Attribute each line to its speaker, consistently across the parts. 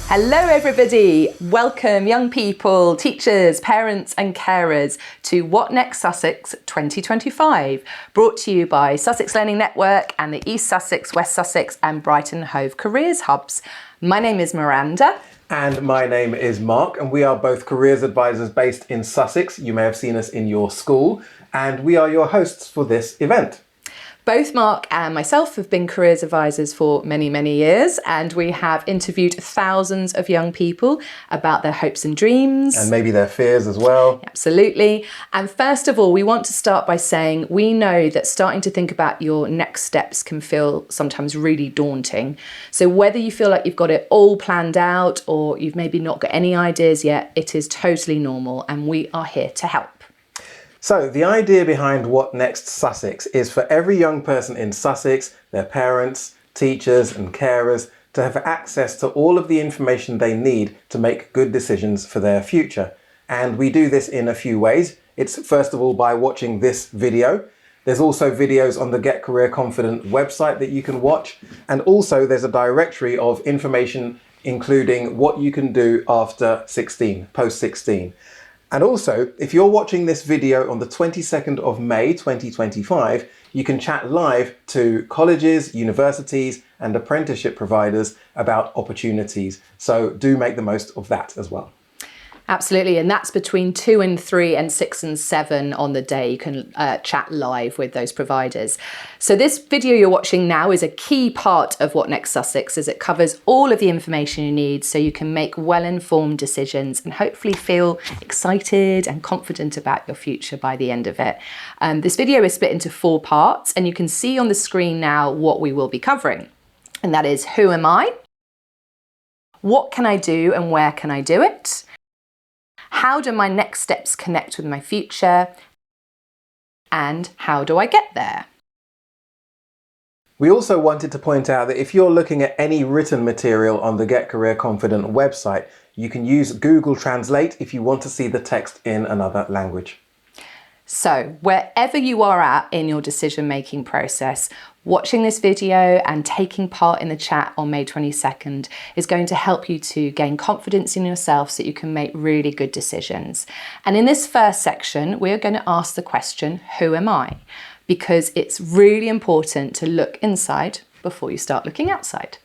Speaker 1: Hello everybody, welcome young people, teachers, parents and carers to What Next Sussex 2025, brought to you by Sussex Learning Network and the East Sussex, West Sussex and Brighton Hove Careers Hubs. My name is Miranda.
Speaker 2: And my name is Mark, and we are both careers advisors based in Sussex. You may have seen us in your school, and we are your hosts for this event.
Speaker 1: Both Mark and myself have been careers advisors for many, many years, and we have interviewed thousands of young people about their hopes and dreams.
Speaker 2: And maybe their fears as well.
Speaker 1: Absolutely. And first of all, we want to start by saying we know that starting to think about your next steps can feel sometimes really daunting. So whether you feel like you've got it all planned out or you've maybe not got any ideas yet, it is totally normal, and we are here to help.
Speaker 2: So the idea behind What Next Sussex is for every young person in Sussex, their parents, teachers and carers to have access to all of the information they need to make good decisions for their future. And we do this in a few ways. It's first of all by watching this video. There's also videos on the Get Career Confident website that you can watch. And also there's a directory of information including what you can do after 16, post 16. And also, if you're watching this video on the 22nd of May 2025, you can chat live to colleges, universities and apprenticeship providers about opportunities. So do make the most of that as well.
Speaker 1: Absolutely, and that's between 2 and 3 and 6 and 7 on the day. You can chat live with those providers. So this video you're watching now is a key part of What Next Sussex, as it covers all of the information you need so you can make well-informed decisions and hopefully feel excited and confident about your future by the end of it. This video is split into 4 parts, and you can see on the screen now what we will be covering. And that is, who am I? What can I do and where can I do it? How do my next steps connect with my future? And how do I get there?
Speaker 2: We also wanted to point out that if you're looking at any written material on the Get Career Confident website, you can use Google Translate if you want to see the text in another language.
Speaker 1: So wherever you are at in your decision-making process, watching this video and taking part in the chat on May 22nd is going to help you to gain confidence in yourself so that you can make really good decisions. And in this first section, we're going to ask the question, who am I? Because it's really important to look inside before you start looking outside.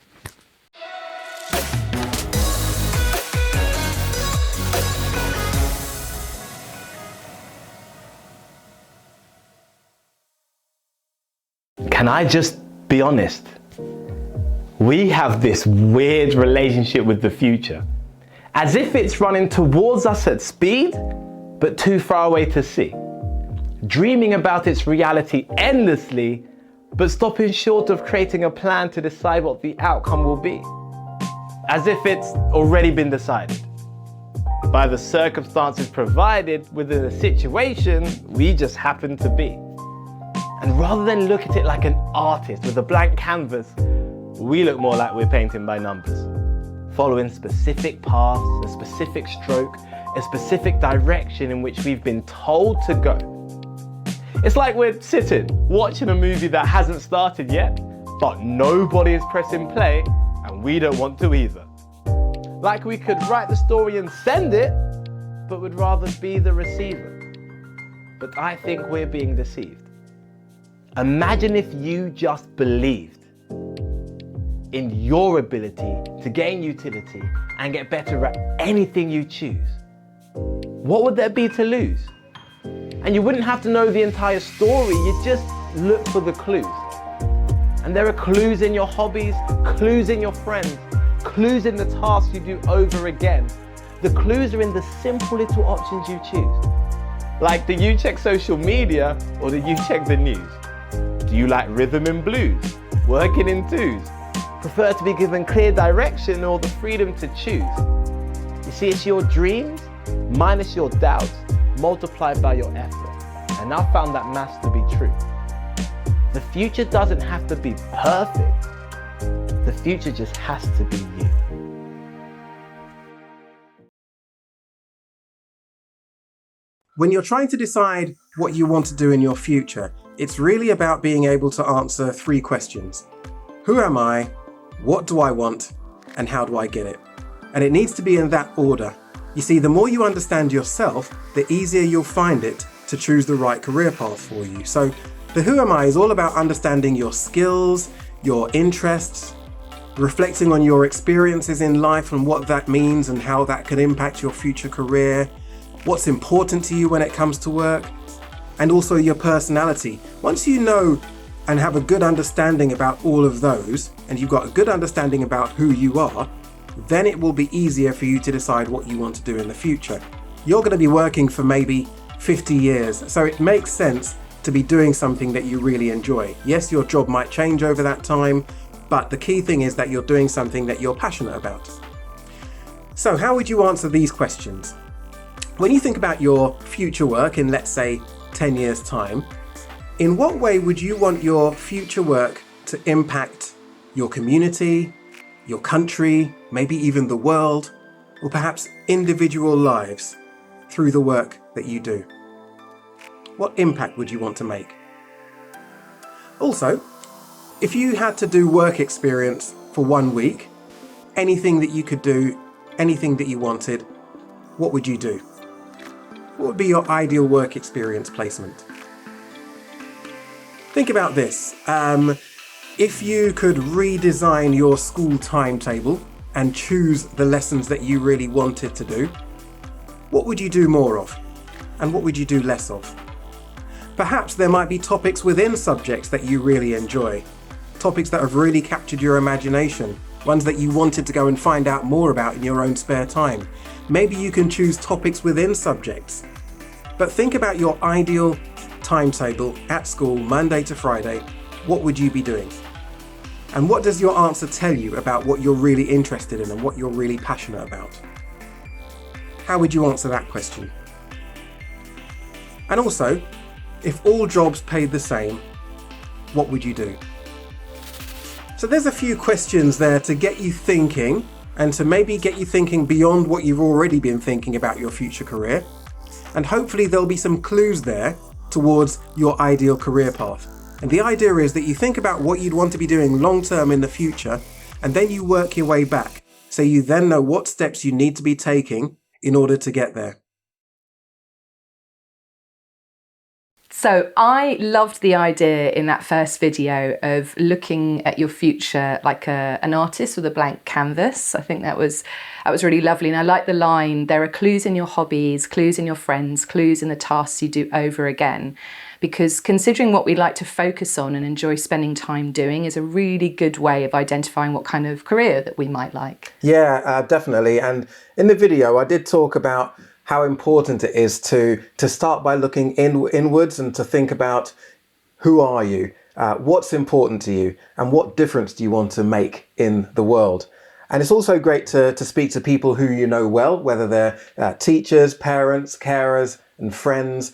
Speaker 3: Can I just be honest? We have this weird relationship with the future, as if it's running towards us at speed, but too far away to see. Dreaming about its reality endlessly, but stopping short of creating a plan to decide what the outcome will be. As if it's already been decided by the circumstances provided within the situation we just happen to be. And rather than look at it like an artist with a blank canvas, we look more like we're painting by numbers, following specific paths, a specific stroke, a specific direction in which we've been told to go. It's like we're sitting, watching a movie that hasn't started yet, but nobody is pressing play, and we don't want to either. Like we could write the story and send it, but would rather be the receiver. But I think we're being deceived. Imagine if you just believed in your ability to gain utility and get better at anything you choose. What would there be to lose? And you wouldn't have to know the entire story, you'd just look for the clues. And there are clues in your hobbies, clues in your friends, clues in the tasks you do over again. The clues are in the simple little options you choose. Like, do you check social media or do you check the news? Do you like rhythm and blues? Working in twos? Prefer to be given clear direction or the freedom to choose? You see, it's your dreams minus your doubts multiplied by your effort. And I've found that maths to be true. The future doesn't have to be perfect. The future just has to be you.
Speaker 2: When you're trying to decide what you want to do in your future, it's really about being able to answer 3 questions. Who am I? What do I want? And how do I get it? And it needs to be in that order. You see, the more you understand yourself, the easier you'll find it to choose the right career path for you. So the Who Am I is all about understanding your skills, your interests, reflecting on your experiences in life and what that means and how that can impact your future career, what's important to you when it comes to work, and also your personality. Once you know and have a good understanding about all of those, and you've got a good understanding about who you are, then it will be easier for you to decide what you want to do in the future. You're going to be working for maybe 50 years, so it makes sense to be doing something that you really enjoy. Yes, your job might change over that time, but the key thing is that you're doing something that you're passionate about. So how would you answer these questions? When you think about your future work in, let's say, 10 years' time, in what way would you want your future work to impact your community, your country, maybe even the world, or perhaps individual lives through the work that you do? What impact would you want to make? Also, if you had to do work experience for 1 week, anything that you could do, anything that you wanted, what would you do? What would be your ideal work experience placement? Think about this. If you could redesign your school timetable and choose the lessons that you really wanted to do, what would you do more of? And what would you do less of? Perhaps there might be topics within subjects that you really enjoy, topics that have really captured your imagination, ones that you wanted to go and find out more about in your own spare time. Maybe you can choose topics within subjects. But think about your ideal timetable at school, Monday to Friday. What would you be doing? And what does your answer tell you about what you're really interested in and what you're really passionate about? How would you answer that question? And also, if all jobs paid the same, what would you do? So there's a few questions there to get you thinking, and to maybe get you thinking beyond what you've already been thinking about your future career. And hopefully there'll be some clues there towards your ideal career path. And the idea is that you think about what you'd want to be doing long term in the future, and then you work your way back, so you then know what steps you need to be taking in order to get there.
Speaker 1: So I loved the idea in that first video of looking at your future like an artist with a blank canvas. I think that was really lovely. And I like the line, there are clues in your hobbies, clues in your friends, clues in the tasks you do over again. Because considering what we like to focus on and enjoy spending time doing is a really good way of identifying what kind of career that we might like.
Speaker 2: Yeah, definitely. And in the video, I did talk about how important it is to start by looking inwards and to think about who are you, what's important to you, and what difference do you want to make in the world. And it's also great to speak to people who you know well, whether they're teachers, parents, carers, and friends,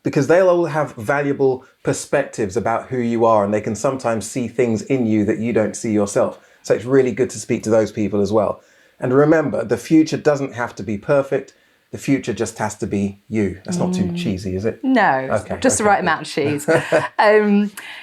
Speaker 2: because they'll all have valuable perspectives about who you are, and they can sometimes see things in you that you don't see yourself. So it's really good to speak to those people as well. And remember, the future doesn't have to be perfect. The future just has to be you. That's not too cheesy, is it?
Speaker 1: No,
Speaker 2: okay,
Speaker 1: just the right amount of cheese.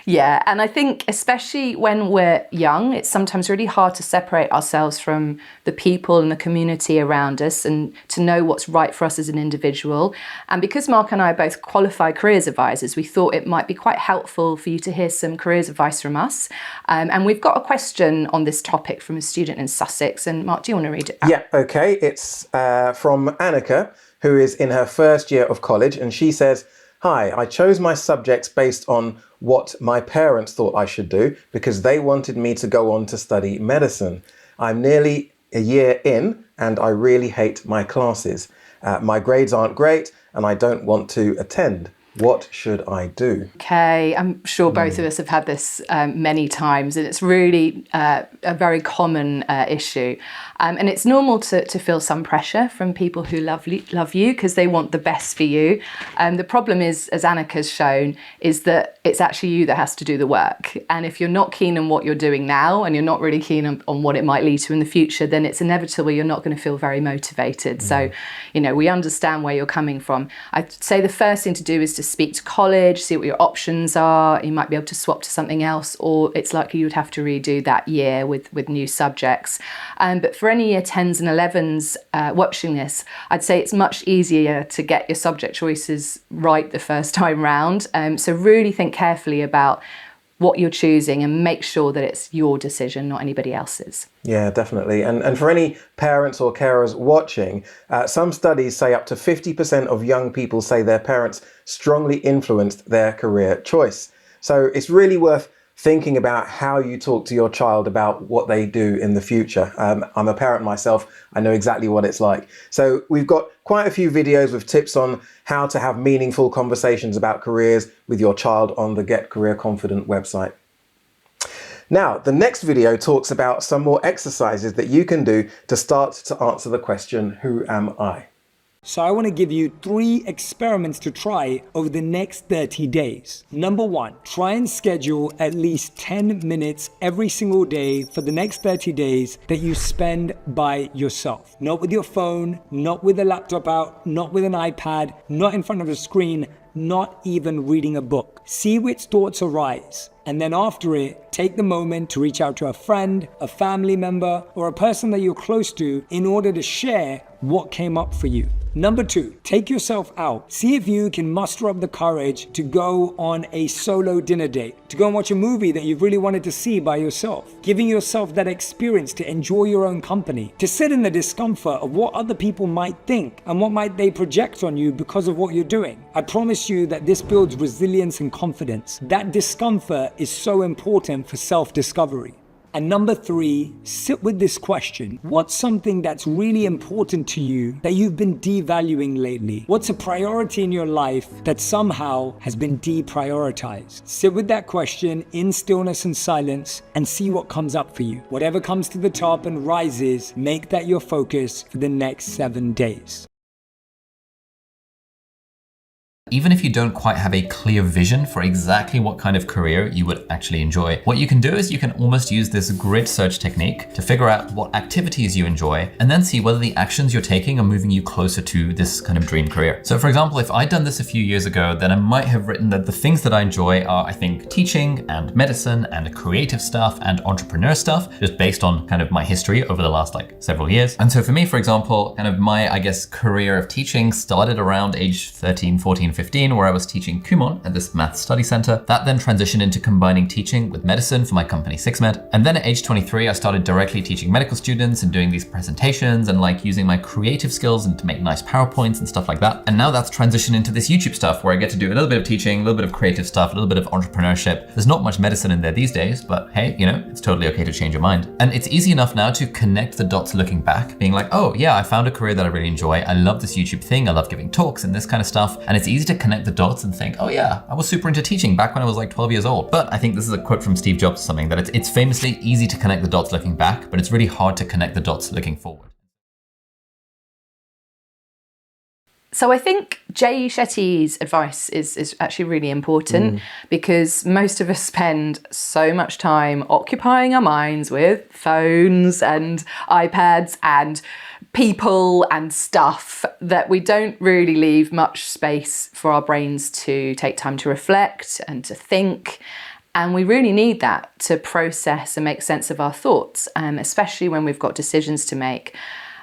Speaker 1: Yeah, and I think especially when we're young, it's sometimes really hard to separate ourselves from the people and the community around us and to know what's right for us as an individual. And because Mark and I are both qualified careers advisors, we thought it might be quite helpful for you to hear some careers advice from us. And we've got a question on this topic from a student in Sussex. And Mark, do you want to read it out?
Speaker 2: Yeah, okay. It's from Annika, who is in her first year of college, and she says, "Hi, I chose my subjects based on what my parents thought I should do because they wanted me to go on to study medicine. I'm nearly a year in and I really hate my classes. My grades aren't great and I don't want to attend. What should I do?"
Speaker 1: Okay, I'm sure both of us have had this many times, and it's really a very common issue. And it's normal to feel some pressure from people who love you because they want the best for you. The problem is, as Annika's shown, is that it's actually you that has to do the work. And if you're not keen on what you're doing now and you're not really keen on what it might lead to in the future, then it's inevitable you're not going to feel very motivated. So, we understand where you're coming from. I'd say the first thing to do is to to speak to college, see what your options are. You might be able to swap to something else, or it's likely you would have to redo that year with new subjects. But for any year 10s and 11s watching this, I'd say it's much easier to get your subject choices right the first time round. So really think carefully about what you're choosing and make sure that it's your decision, not anybody else's.
Speaker 2: Yeah, definitely. And for any parents or carers watching, some studies say up to 50% of young people say their parents strongly influenced their career choice. So it's really worth thinking about how you talk to your child about what they do in the future. I'm a parent myself. I know exactly what it's like. So we've got quite a few videos with tips on how to have meaningful conversations about careers with your child on the Get Career Confident website. Now, the next video talks about some more exercises that you can do to start to answer the question, who am I?
Speaker 4: So I want to give you 3 experiments to try over the next 30 days. Number 1, try and schedule at least 10 minutes every single day for the next 30 days that you spend by yourself. Not with your phone, not with a laptop out, not with an iPad, not in front of a screen, not even reading a book. See which thoughts arise. And then after it, take the moment to reach out to a friend, a family member, or a person that you're close to in order to share what came up for you. Number 2, take yourself out. See if you can muster up the courage to go on a solo dinner date, to go and watch a movie that you've really wanted to see by yourself, giving yourself that experience to enjoy your own company, to sit in the discomfort of what other people might think and what might they project on you because of what you're doing. I promise you that this builds resilience and confidence. That discomfort is so important for self-discovery. And number 3, sit with this question. What's something that's really important to you that you've been devaluing lately? What's a priority in your life that somehow has been deprioritized? Sit with that question in stillness and silence and see what comes up for you. Whatever comes to the top and rises, make that your focus for the next 7 days.
Speaker 5: Even if you don't quite have a clear vision for exactly what kind of career you would actually enjoy, what you can do is you can almost use this grid search technique to figure out what activities you enjoy and then see whether the actions you're taking are moving you closer to this kind of dream career. So for example, if I'd done this a few years ago, then I might have written that the things that I enjoy are, I think, teaching and medicine and creative stuff and entrepreneur stuff, just based on kind of my history over the last several years. And so for me, for example, kind of my, career of teaching started around age 13, 14, 15, where I was teaching Kumon at this math study center. That then transitioned into combining teaching with medicine for my company SixMed. And then at age 23, I started directly teaching medical students and doing these presentations and using my creative skills and to make nice PowerPoints and stuff like that. And now that's transitioned into this YouTube stuff where I get to do a little bit of teaching, a little bit of creative stuff, a little bit of entrepreneurship. There's not much medicine in there these days, but hey, it's totally okay to change your mind. And it's easy enough now to connect the dots looking back, being like, oh yeah, I found a career that I really enjoy. I love this YouTube thing. I love giving talks and this kind of stuff. And it's easy to connect the dots and think, oh yeah, I was super into teaching back when I was 12 years old. But I think this is a quote from Steve Jobs or something, that it's famously easy to connect the dots looking back, but it's really hard to connect the dots looking forward.
Speaker 1: So I think Jay Shetty's advice is actually really important because most of us spend so much time occupying our minds with phones and iPads and people and stuff that we don't really leave much space for our brains to take time to reflect and to think. And we really need that to process and make sense of our thoughts, especially when we've got decisions to make.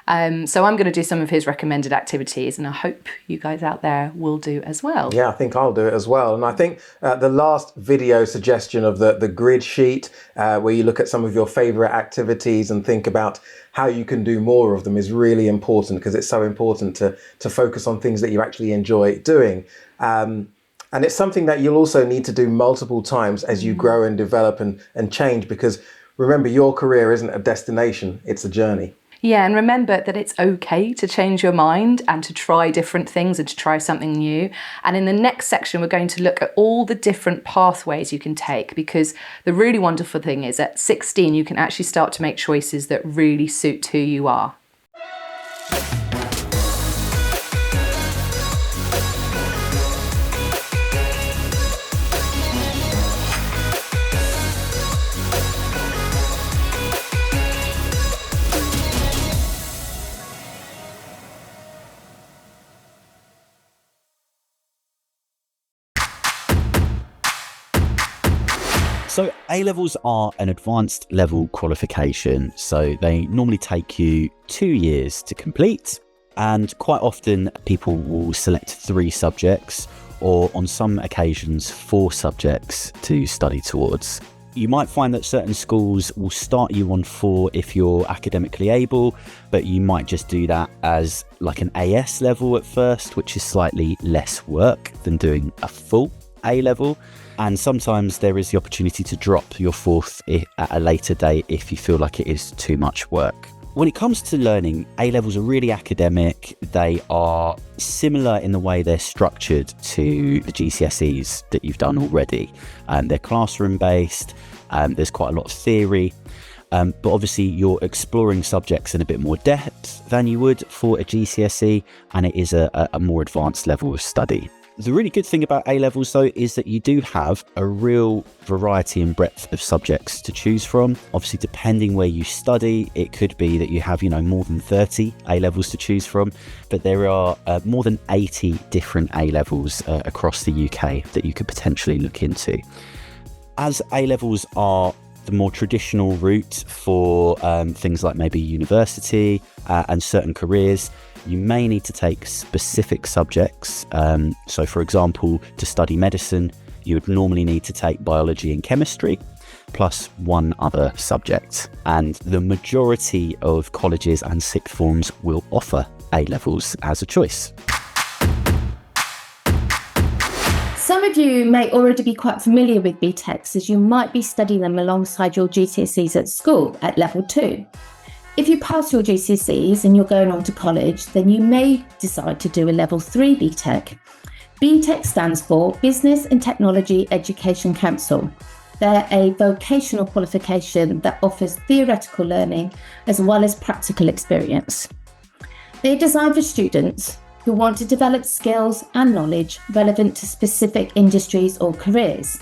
Speaker 1: So I'm going to do some of his recommended activities, and I hope you guys out there will do as well.
Speaker 2: Yeah, I think I'll do it as well. And I think the last video suggestion of the grid sheet, where you look at some of your favorite activities and think about how you can do more of them, is really important, because it's so important to focus on things that you actually enjoy doing. And it's something that you'll also need to do multiple times as you grow and develop and change, because remember, your career isn't a destination, it's a journey.
Speaker 1: Yeah, and remember that it's okay to change your mind and to try different things and to try something new. And in the next section, we're going to look at all the different pathways you can take, because the really wonderful thing is at 16, you can actually start to make choices that really suit who you are.
Speaker 6: So A-levels are an advanced level qualification. So they normally take you 2 years to complete. And quite often people will select 3 subjects, or on some occasions 4 subjects to study towards. You might find that certain schools will start you on 4 if you're academically able, but you might just do that as like an AS level at first, which is slightly less work than doing a full A level. And sometimes there is the opportunity to drop your 4th at a later date if you feel like it is too much work. When it comes to learning, A-levels are really academic. They are similar in the way they're structured to the GCSEs that you've done already. They're classroom-based, there's quite a lot of theory, but obviously you're exploring subjects in a bit more depth than you would for a GCSE, and it is a more advanced level of study. The really good thing about A-levels, though, is that you do have a real variety and breadth of subjects to choose from. Obviously, depending where you study, it could be that you have, more than 30 A-levels to choose from, but there are more than 80 different A-levels across the UK that you could potentially look into. As A-levels are the more traditional route for things like maybe university and certain careers, you may need to take specific subjects. So for example, to study medicine, you would normally need to take biology and chemistry, plus 1 other subject. And the majority of colleges and sixth forms will offer A-levels as a choice.
Speaker 7: Some of you may already be quite familiar with BTECs, as you might be studying them alongside your GCSEs at school at level 2. If you pass your GCSEs and you're going on to college, then you may decide to do a level 3 BTEC. BTEC stands for Business and Technology Education Council. They're a vocational qualification that offers theoretical learning as well as practical experience. They're designed for students who want to develop skills and knowledge relevant to specific industries or careers.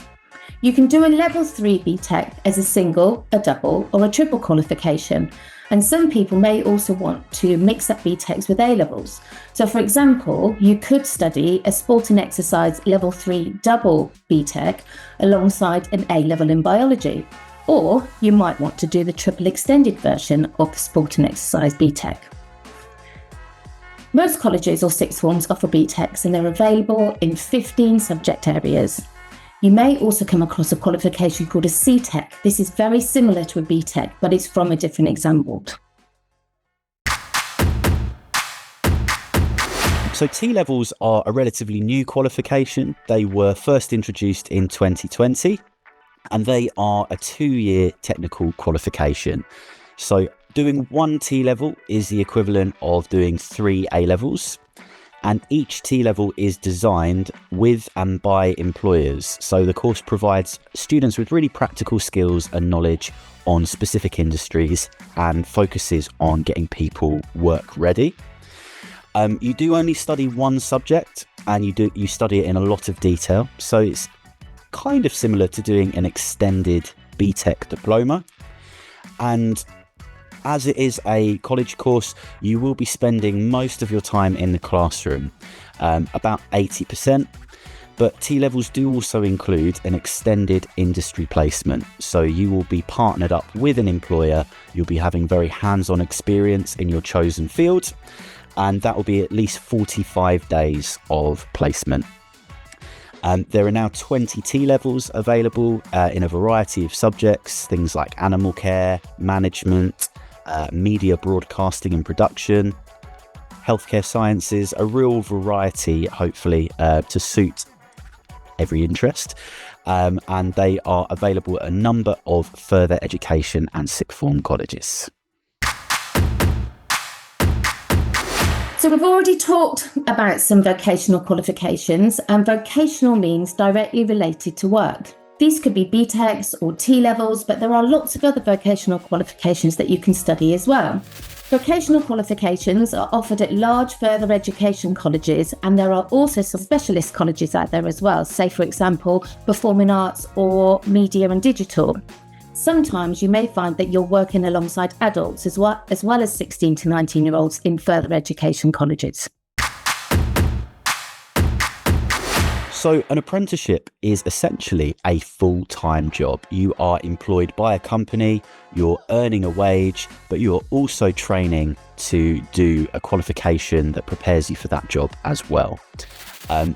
Speaker 7: You can do a level 3 BTEC as a single, a double, or a triple qualification. And some people may also want to mix up BTECs with A-levels. So for example, you could study a sport and exercise level 3 double BTEC alongside an A-level in biology. Or you might want to do the triple extended version of the sport and exercise BTEC. Most colleges or sixth forms offer BTECs, and they're available in 15 subject areas. You may also come across a qualification called a CTEC. This is very similar to a BTEC, but it's from a different exam board.
Speaker 6: So T-levels are a relatively new qualification. They were first introduced in 2020, and they are a 2-year technical qualification. So doing 1 T-level is the equivalent of doing 3 A-levels. And each T-level is designed with and by employers. So the course provides students with really practical skills and knowledge on specific industries and focuses on getting people work ready. You do only study 1 subject, and you study it in a lot of detail. So it's kind of similar to doing an extended BTEC diploma. And as it is a college course, you will be spending most of your time in the classroom, about 80%. But T-levels do also include an extended industry placement. So you will be partnered up with an employer. You'll be having very hands-on experience in your chosen field, and that will be at least 45 days of placement. There are now 20 T-levels available in a variety of subjects, things like animal care, management, media broadcasting and production, healthcare sciences, a real variety, hopefully, to suit every interest. And they are available at a number of further education and sixth form colleges.
Speaker 7: So we've already talked about some vocational qualifications, and vocational means directly related to work. These could be BTECs or T-levels, but there are lots of other vocational qualifications that you can study as well. Vocational qualifications are offered at large further education colleges, and there are also some specialist colleges out there as well, say for example, performing arts or media and digital. Sometimes you may find that you're working alongside adults as well as 16 to 19-year-olds in further education colleges.
Speaker 6: So an apprenticeship is essentially a full-time job. You are employed by a company, you're earning a wage, but you're also training to do a qualification that prepares you for that job as well.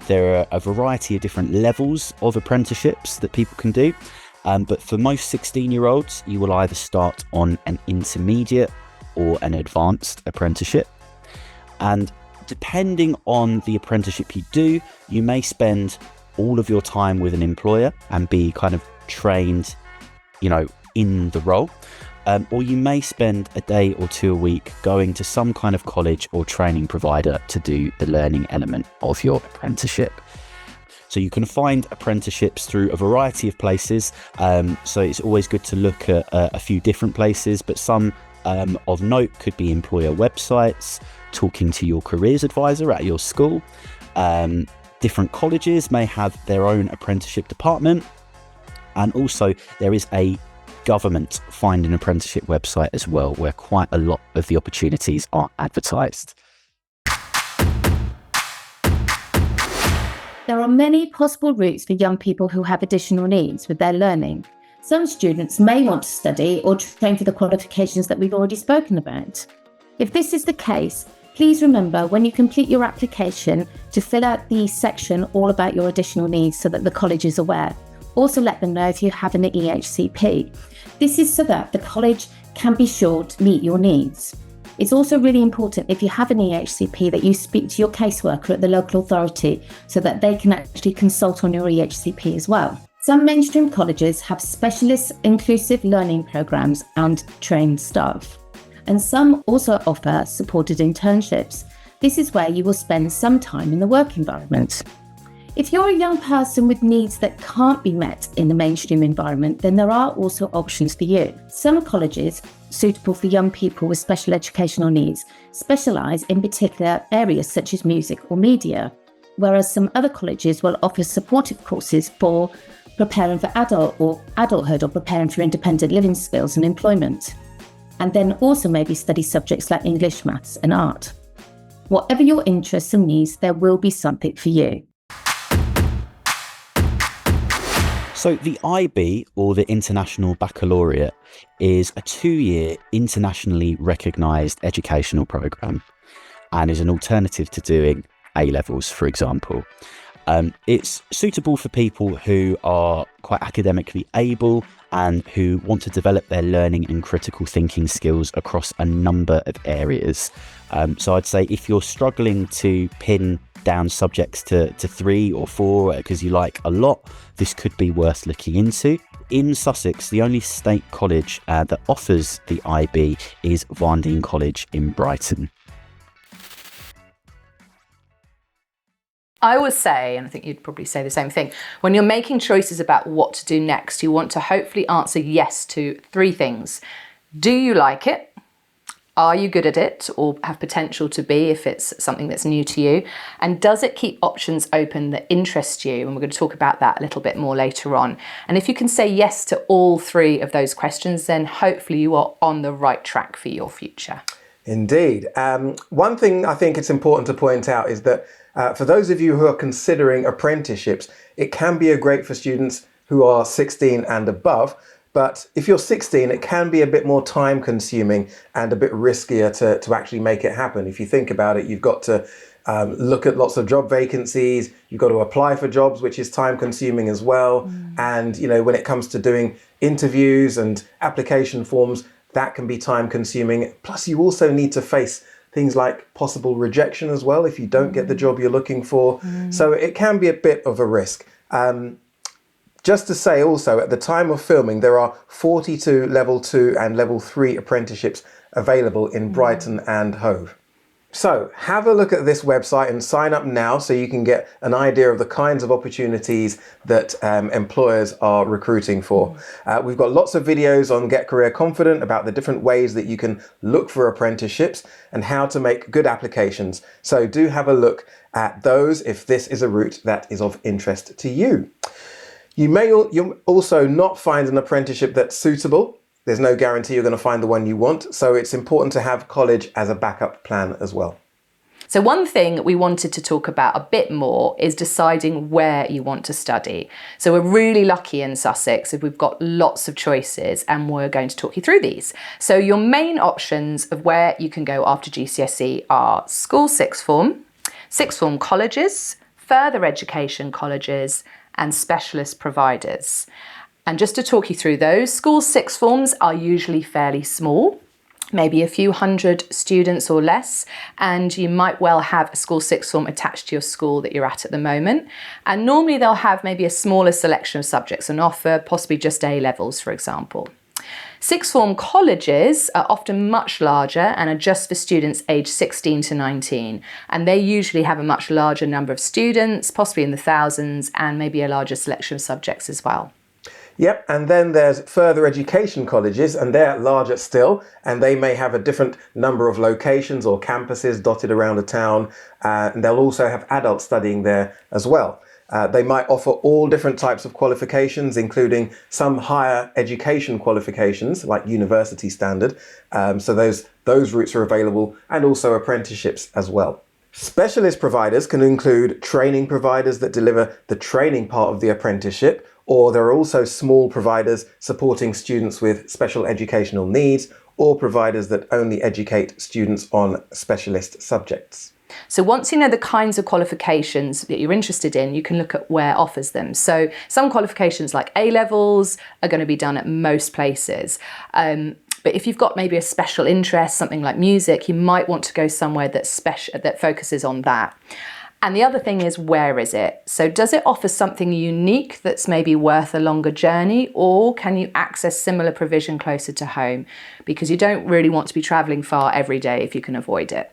Speaker 6: There are a variety of different levels of apprenticeships that people can do, but for most 16-year-olds, you will either start on an intermediate or an advanced apprenticeship. And depending on the apprenticeship you do, you may spend all of your time with an employer and be kind of trained, in the role. Or you may spend a day or two a week going to some kind of college or training provider to do the learning element of your apprenticeship. So you can find apprenticeships through a variety of places. So it's always good to look at a few different places, but some of note could be employer websites, talking to your careers advisor at your school. Different colleges may have their own apprenticeship department. And also there is a government find an apprenticeship website as well, where quite a lot of the opportunities are advertised.
Speaker 7: There are many possible routes for young people who have additional needs with their learning. Some students may want to study or train for the qualifications that we've already spoken about. If this is the case, please remember when you complete your application to fill out the section all about your additional needs so that the college is aware. Also let them know if you have an EHCP. This is so that the college can be sure to meet your needs. It's also really important if you have an EHCP that you speak to your caseworker at the local authority so that they can actually consult on your EHCP as well. Some mainstream colleges have specialist inclusive learning programs and trained staff. And some also offer supported internships. This is where you will spend some time in the work environment. If you're a young person with needs that can't be met in the mainstream environment, then there are also options for you. Some colleges suitable for young people with special educational needs specialise in particular areas such as music or media, whereas some other colleges will offer supportive courses for preparing for adulthood or preparing for independent living skills and employment. And then also maybe study subjects like English, maths and art. Whatever your interests and needs, there will be something for you.
Speaker 6: So the IB, or the International Baccalaureate, is a 2-year internationally recognised educational programme and is an alternative to doing A-levels, for example. It's suitable for people who are quite academically able and who want to develop their learning and critical thinking skills across a number of areas. So I'd say if you're struggling to pin down subjects to 3 or 4 because you like a lot, this could be worth looking into. In Sussex, the only state college that offers the IB is Varndine College in Brighton.
Speaker 1: I would say, and I think you'd probably say the same thing, when you're making choices about what to do next, you want to hopefully answer yes to 3 things. Do you like it? Are you good at it or have potential to be if it's something that's new to you? And does it keep options open that interest you? And we're going to talk about that a little bit more later on. And if you can say yes to all 3 of those questions, then hopefully you are on the right track for your future.
Speaker 2: Indeed. One thing I think it's important to point out is that for those of you who are considering apprenticeships, it can be great for students who are 16 and above. But if you're 16, it can be a bit more time consuming and a bit riskier to actually make it happen. If you think about it, you've got to look at lots of job vacancies, you've got to apply for jobs, which is time consuming as well. And, when it comes to doing interviews and application forms, that can be time consuming. Plus, you also need to face things like possible rejection as well if you don't get the job you're looking for. So it can be a bit of a risk. Just to say also, at the time of filming, there are 42 level 2 and level 3 apprenticeships available in Brighton and Hove. So have a look at this website and sign up now so you can get an idea of the kinds of opportunities that employers are recruiting for. We've got lots of videos on Get Career Confident about the different ways that you can look for apprenticeships and how to make good applications. So do have a look at those if this is a route that is of interest to you. You may also not find an apprenticeship that's suitable. There's no guarantee you're going to find the one you want, so it's important to have college as a backup plan as well.
Speaker 1: So one thing we wanted to talk about a bit more is deciding where you want to study. So we're really lucky in Sussex if we've got lots of choices, and we're going to talk you through these. So your main options of where you can go after GCSE are school sixth form colleges, further education colleges, and specialist providers. And just to talk you through those, school sixth forms are usually fairly small, maybe a few hundred students or less, and you might well have a school sixth form attached to your school that you're at the moment. And normally they'll have maybe a smaller selection of subjects on offer, possibly just A levels, for example. Sixth form colleges are often much larger and are just for students aged 16 to 19. And they usually have a much larger number of students, possibly in the thousands, and maybe a larger selection of subjects as well.
Speaker 2: Yep, and then there's further education colleges, and they're larger still, and they may have a different number of locations or campuses dotted around a town, and they'll also have adults studying there as well. They might offer all different types of qualifications, including some higher education qualifications, like university standard, so those routes are available, and also apprenticeships as well. Specialist providers can include training providers that deliver the training part of the apprenticeship, or there are also small providers supporting students with special educational needs, or providers that only educate students on specialist subjects.
Speaker 1: So once you know the kinds of qualifications that you're interested in, you can look at where offers them. So some qualifications like A levels are going to be done at most places. But if you've got maybe a special interest, something like music, you might want to go somewhere that focuses on that. And the other thing is, where is it? So does it offer something unique that's maybe worth a longer journey, or can you access similar provision closer to home? Because you don't really want to be travelling far every day if you can avoid it.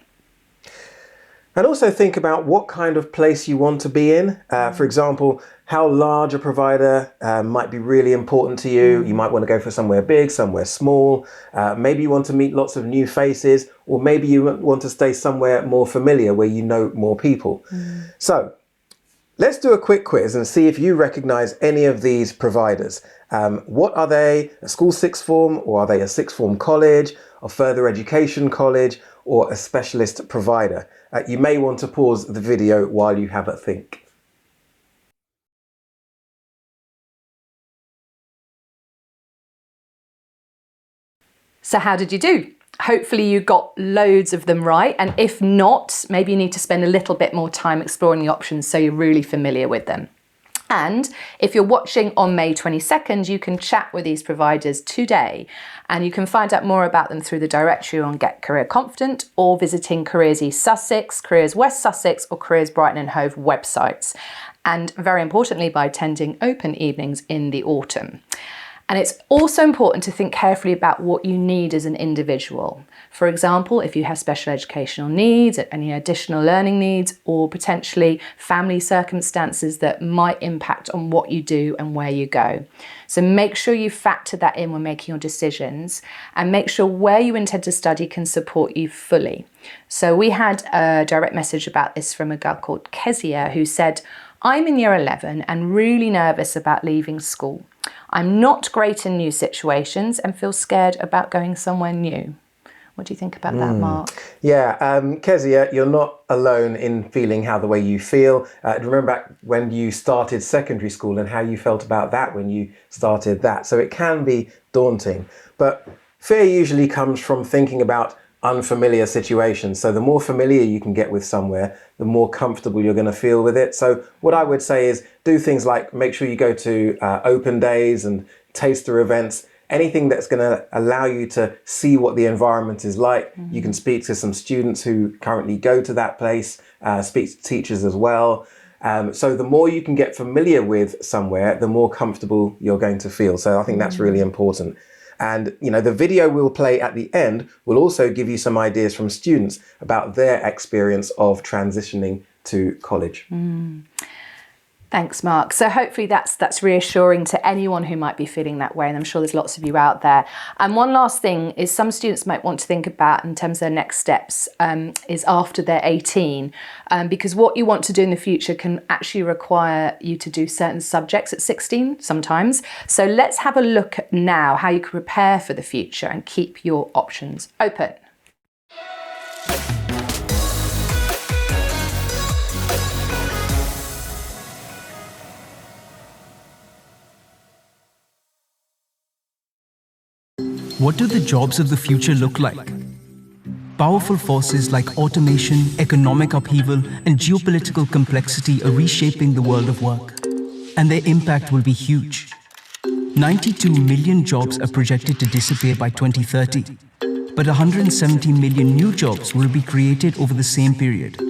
Speaker 2: And also think about what kind of place you want to be in. For example, how large a provider might be really important to you. You might want to go for somewhere big, somewhere small. Maybe you want to meet lots of new faces, or maybe you want to stay somewhere more familiar where you know more people. So let's do a quick quiz and see if you recognize any of these providers. What are they? A school sixth form, or are they a sixth form college, a further education college, or a specialist provider? You may want to pause the video while you have a think.
Speaker 1: So how did you do? Hopefully you got loads of them right, and if not, maybe you need to spend a little bit more time exploring the options so you're really familiar with them. And if you're watching on May 22nd, you can chat with these providers today, and you can find out more about them through the directory on Get Career Confident, or visiting Careers East Sussex, Careers West Sussex, or Careers Brighton and Hove websites. And very importantly, by attending open evenings in the autumn. And it's also important to think carefully about what you need as an individual. For example, if you have special educational needs, any additional learning needs, or potentially family circumstances that might impact on what you do and where you go. So make sure you factor that in when making your decisions, and make sure where you intend to study can support you fully. So we had a direct message about this from a girl called Kezia, who said, "I'm in year 11 and really nervous about leaving school. I'm not great in new situations and feel scared about going somewhere new." What do you think about that, Mark?
Speaker 2: Yeah, Kezia, you're not alone in feeling how the way you feel. Remember back when you started secondary school and how you felt about that when you started that. So it can be daunting, but fear usually comes from thinking about unfamiliar situations. So the more familiar you can get with somewhere, the more comfortable you're going to feel with it. So what I would say is do things like make sure you go to open days and taster events, anything that's going to allow you to see what the environment is like. You can speak to some students who currently go to that place, speak to teachers as well. So the more you can get familiar with somewhere, the more comfortable you're going to feel. So I think that's really important. And, you know, the video we'll play at the end will also give you some ideas from students about their experience of transitioning to college.
Speaker 1: Thanks, Mark. So hopefully that's reassuring to anyone who might be feeling that way, and I'm sure there's lots of you out there. And one last thing is some students might want to think about in terms of their next steps is after they're 18, because what you want to do in the future can actually require you to do certain subjects at 16 sometimes. So let's have a look at now how you can prepare for the future and keep your options open.
Speaker 8: What do the jobs of the future look like? Powerful forces like automation, economic upheaval, and geopolitical complexity are reshaping the world of work, and their impact will be huge. 92 million jobs are projected to disappear by 2030, but 170 million new jobs will be created over the same period,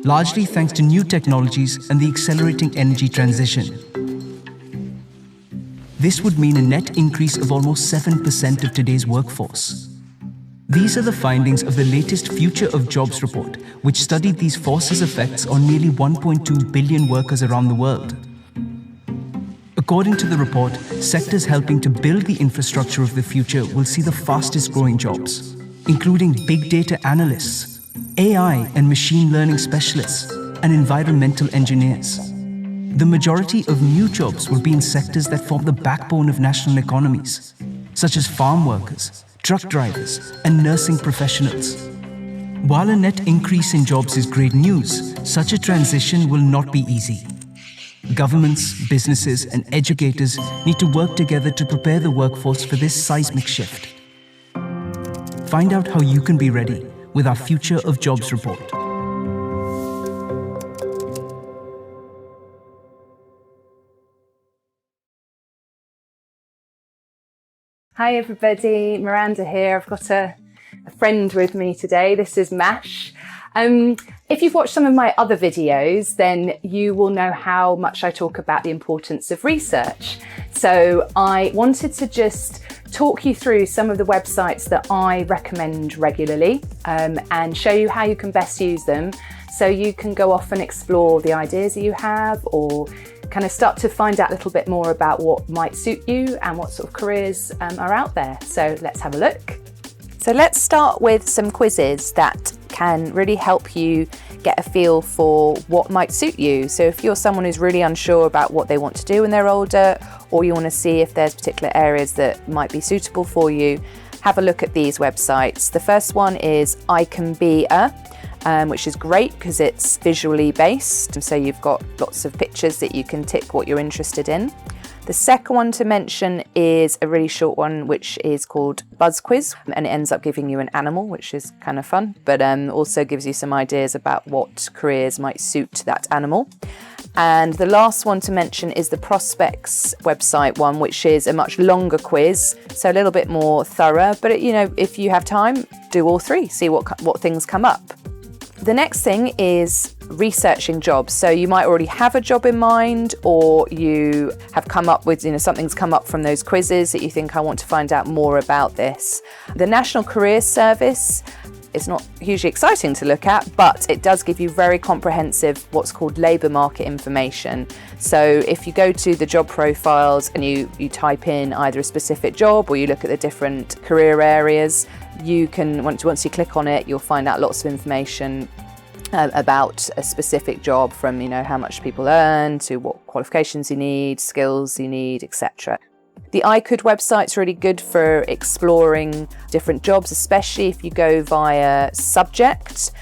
Speaker 8: largely thanks to new technologies and the accelerating energy transition. This would mean a net increase of almost 7% of today's workforce. These are the findings of the latest Future of Jobs report, which studied these forces' effects on nearly 1.2 billion workers around the world. According to the report, sectors helping to build the infrastructure of the future will see the fastest growing jobs, including big data analysts, AI and machine learning specialists, and environmental engineers. The majority of new jobs will be in sectors that form the backbone of national economies, such as farm workers, truck drivers, and nursing professionals. While a net increase in jobs is great news, such a transition will not be easy. Governments, businesses, and educators need to work together to prepare the workforce for this seismic shift. Find out how you can be ready with our Future of Jobs report.
Speaker 1: Hi everybody, Miranda here. I've got a friend with me today. This is Mash. If you've watched some of my other videos, then you will know how much I talk about the importance of research. So I wanted to just talk you through some of the websites that I recommend regularly and show you how you can best use them so you can go off and explore the ideas that you have, or kind of start to find out a little bit more about what might suit you and what sort of careers are out there. So let's have a look. So let's start with some quizzes that can really help you get a feel for what might suit you. So if you're someone who's really unsure about what they want to do when they're older, or you want to see if there's particular areas that might be suitable for you, have a look at these websites. The first one is I Can Be A, which is great because it's visually based. So you've got lots of pictures that you can tick what you're interested in. The second one to mention is a really short one, which is called Buzz Quiz, and it ends up giving you an animal, which is kind of fun, but also gives you some ideas about what careers might suit that animal. And the last one to mention is the Prospects website one, which is a much longer quiz, so a little bit more thorough, but if you have time, do all three, see what things come up. The next thing is researching jobs. So you might already have a job in mind, or you have come up with, something's come up from those quizzes that you think, I want to find out more about this. The National Careers Service is not hugely exciting to look at, but it does give you very comprehensive what's called labour market information. So if you go to the job profiles and you type in either a specific job, or you look at the different career areas, you can, once you click on it, you'll find out lots of information about a specific job, from how much people earn to what qualifications you need, skills you need, etc. The iCould website's really good for exploring different jobs, especially if you go via subject.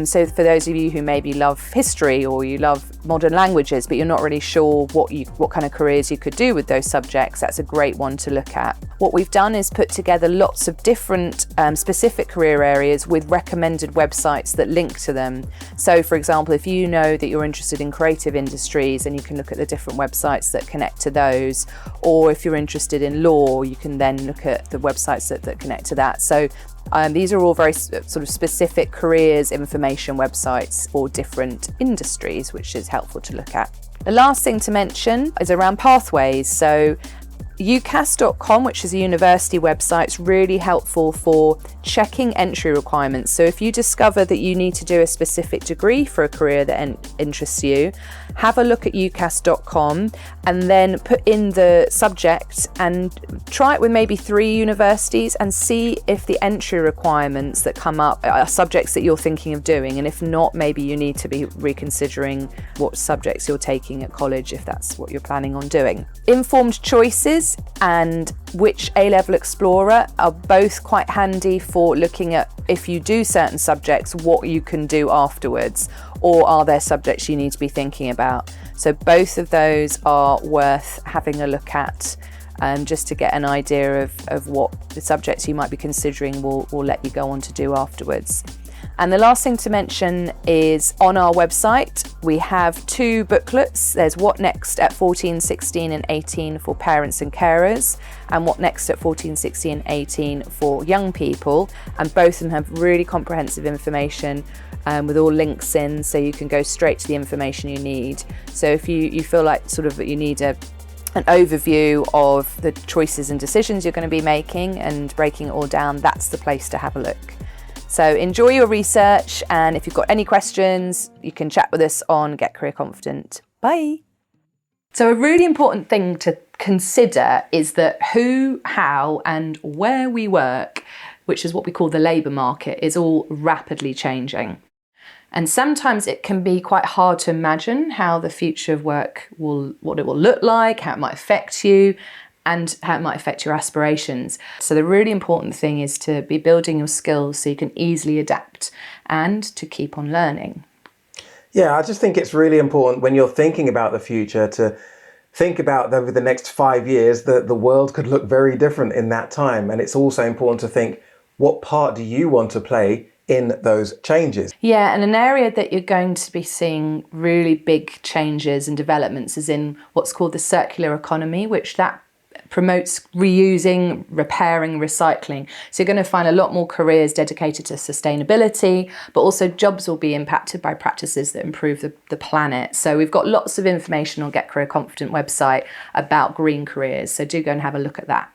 Speaker 1: So for those of you who maybe love history, or you love modern languages, but you're not really sure what kind of careers you could do with those subjects, that's a great one to look at. What we've done is put together lots of different specific career areas with recommended websites that link to them. So for example, if you know that you're interested in creative industries, then you can look at the different websites that connect to those. Or if you're interested in law, you can then look at the websites that connect to that. So these are all very sort of specific careers information websites for different industries, which is helpful to look at. The last thing to mention is around pathways. So UCAS.com, which is a university website, is really helpful for checking entry requirements. So if you discover that you need to do a specific degree for a career that interests you, have a look at UCAS.com and then put in the subject and try it with maybe 3 universities and see if the entry requirements that come up are subjects that you're thinking of doing. And if not, maybe you need to be reconsidering what subjects you're taking at college if that's what you're planning on doing. Informed Choices and Which A-Level Explorer are both quite handy for looking at, if you do certain subjects, what you can do afterwards, or are there subjects you need to be thinking about. So both of those are worth having a look at just to get an idea of what the subjects you might be considering will let you go on to do afterwards. And the last thing to mention is on our website, we have 2 booklets. There's What Next at 14, 16 and 18 for parents and carers, and What Next at 14, 16 and 18 for young people. And both of them have really comprehensive information with all links in, so you can go straight to the information you need. So if you feel like sort of you need an overview of the choices and decisions you're going to be making and breaking it all down, that's the place to have a look. So enjoy your research, and if you've got any questions, you can chat with us on Get Career Confident. Bye. So a really important thing to consider is that who, how and where we work, which is what we call the labour market, is all rapidly changing. And sometimes it can be quite hard to imagine how the future of work what it will look like, how it might affect you, and how it might affect your aspirations. So the really important thing is to be building your skills so you can easily adapt and to keep on learning.
Speaker 2: Yeah, I just think it's really important when you're thinking about the future to think about over the next 5 years that the world could look very different in that time. And it's also important to think, what part do you want to play in those changes?
Speaker 1: Yeah, and an area that you're going to be seeing really big changes and developments is in what's called the circular economy, which that promotes reusing, repairing, recycling. So you're going to find a lot more careers dedicated to sustainability, but also jobs will be impacted by practices that improve the planet. So we've got lots of information on Get Career Confident website about green careers. So do go and have a look at that.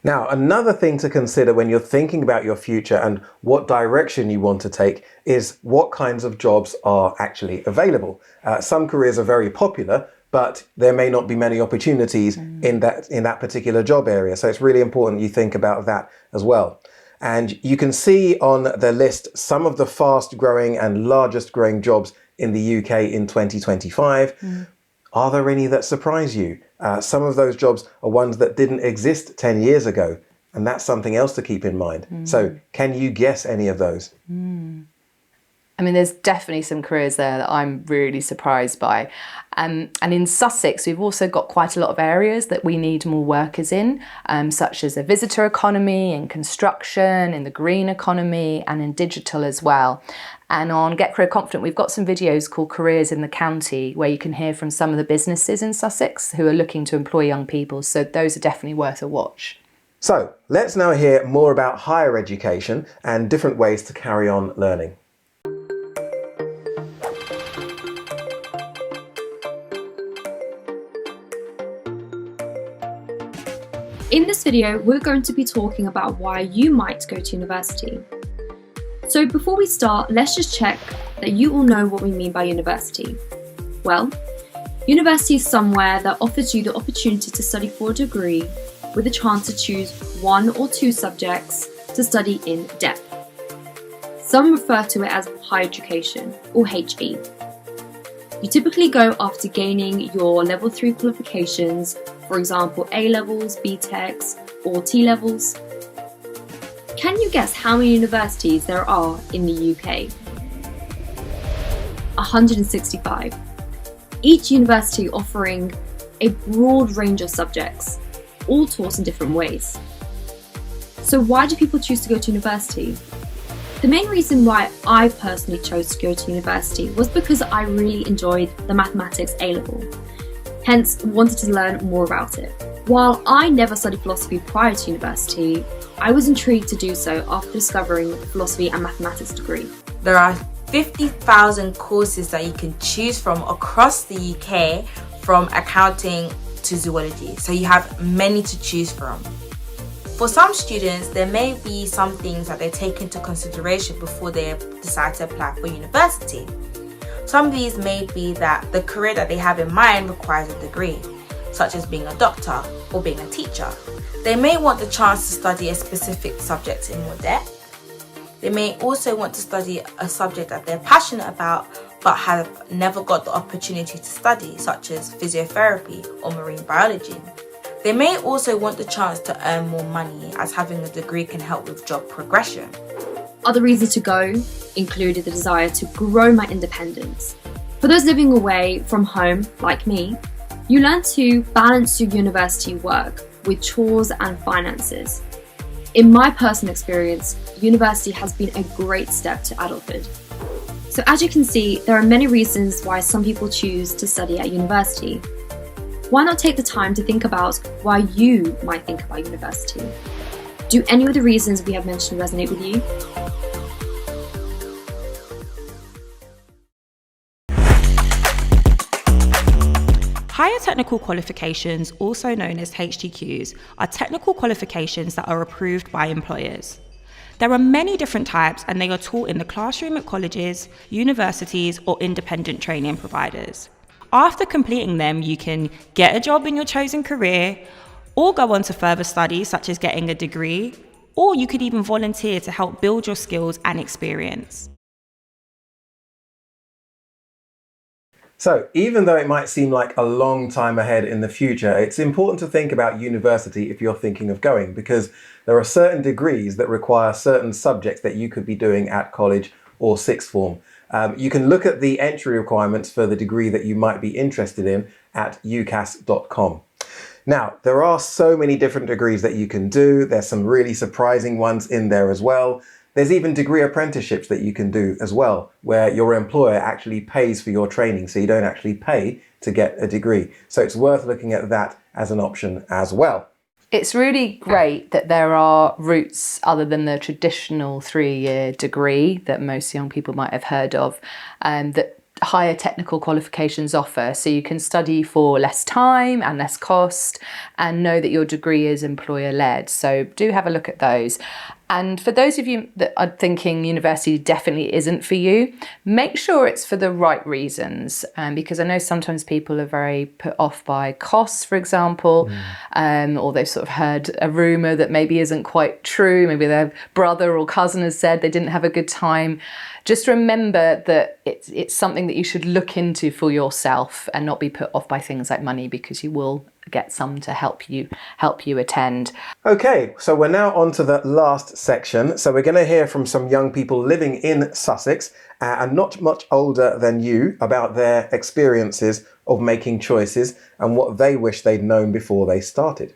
Speaker 2: Now, another thing to consider when you're thinking about your future and what direction you want to take is what kinds of jobs are actually available. Some careers are very popular, but there may not be many opportunities in that particular job area. So it's really important you think about that as well. And you can see on the list some of the fast growing and largest growing jobs in the UK in 2025. Are there any that surprise you? Some of those jobs are ones that didn't exist 10 years ago, and that's something else to keep in mind. So can you guess any of those?
Speaker 1: I mean, there's definitely some careers there that I'm really surprised by. And in Sussex, we've also got quite a lot of areas that we need more workers in, such as a visitor economy, in construction, in the green economy, and in digital as well. And on Get Career Confident, we've got some videos called Careers in the County, where you can hear from some of the businesses in Sussex who are looking to employ young people. So those are definitely worth a watch.
Speaker 2: So let's now hear more about higher education and different ways to carry on learning.
Speaker 9: In this video, we're going to be talking about why you might go to university. So before we start, let's just check that you all know what we mean by university. Well, university is somewhere that offers you the opportunity to study for a degree with a chance to choose 1 or 2 subjects to study in depth. Some refer to it as higher education, or HE. You typically go after gaining your level 3 qualifications, for example A-levels, BTECs or T-levels. Can you guess how many universities there are in the UK? 165. Each university offering a broad range of subjects, all taught in different ways. So why do people choose to go to university? The main reason why I personally chose to go to university was because I really enjoyed the mathematics A-level, hence wanted to learn more about it. While I never studied philosophy prior to university, I was intrigued to do so after discovering the philosophy and mathematics degree.
Speaker 10: There are 50,000 courses that you can choose from across the UK, from accounting to zoology, so you have many to choose from. For some students, there may be some things that they take into consideration before they decide to apply for university. Some of these may be that the career that they have in mind requires a degree, such as being a doctor or being a teacher. They may want the chance to study a specific subject in more depth. They may also want to study a subject that they're passionate about but have never got the opportunity to study, such as physiotherapy or marine biology. They may also want the chance to earn more money, as having a degree can help with job progression.
Speaker 9: Other reasons to go included the desire to grow my independence. For those living away from home, like me, You learn to balance your university work with chores and finances. In my personal experience, university has been a great step to adulthood. So as you can see, there are many reasons why some people choose to study at university. Why not take the time to think about why you might think about university? Do any of the reasons we have mentioned resonate with you?
Speaker 11: Higher technical qualifications, also known as HTQs, are technical qualifications that are approved by employers. There are many different types and they are taught in the classroom at colleges, universities, or independent training providers. After completing them, you can get a job in your chosen career, or go on to further studies such as getting a degree, or you could even volunteer to help build your skills and experience.
Speaker 2: So, even though it might seem like a long time ahead in the future, it's important to think about university if you're thinking of going, because there are certain degrees that require certain subjects that you could be doing at college or sixth form. You can look at the entry requirements for the degree that you might be interested in at ucas.com. Now, there are so many different degrees that you can do. There's some really surprising ones in there as well. There's even degree apprenticeships that you can do as well, where your employer actually pays for your training, so you don't actually pay to get a degree. So it's worth looking at that as an option as well.
Speaker 1: It's really great that there are routes other than the traditional 3-year degree that most young people might have heard of, that higher technical qualifications offer. So you can study for less time and less cost and know that your degree is employer led. So do have a look at those. And for those of you that are thinking university definitely isn't for you, make sure it's for the right reasons. Because I know sometimes people are very put off by costs, for example, or they've sort of heard a rumour that maybe isn't quite true. Maybe their brother or cousin has said they didn't have a good time. Just remember that it's something that you should look into for yourself and not be put off by things like money, because you will get some to help you attend.
Speaker 2: Okay, so we're now on to the last section. So we're going to hear from some young people living in Sussex and not much older than you about their experiences of making choices and what they wish they'd known before they started.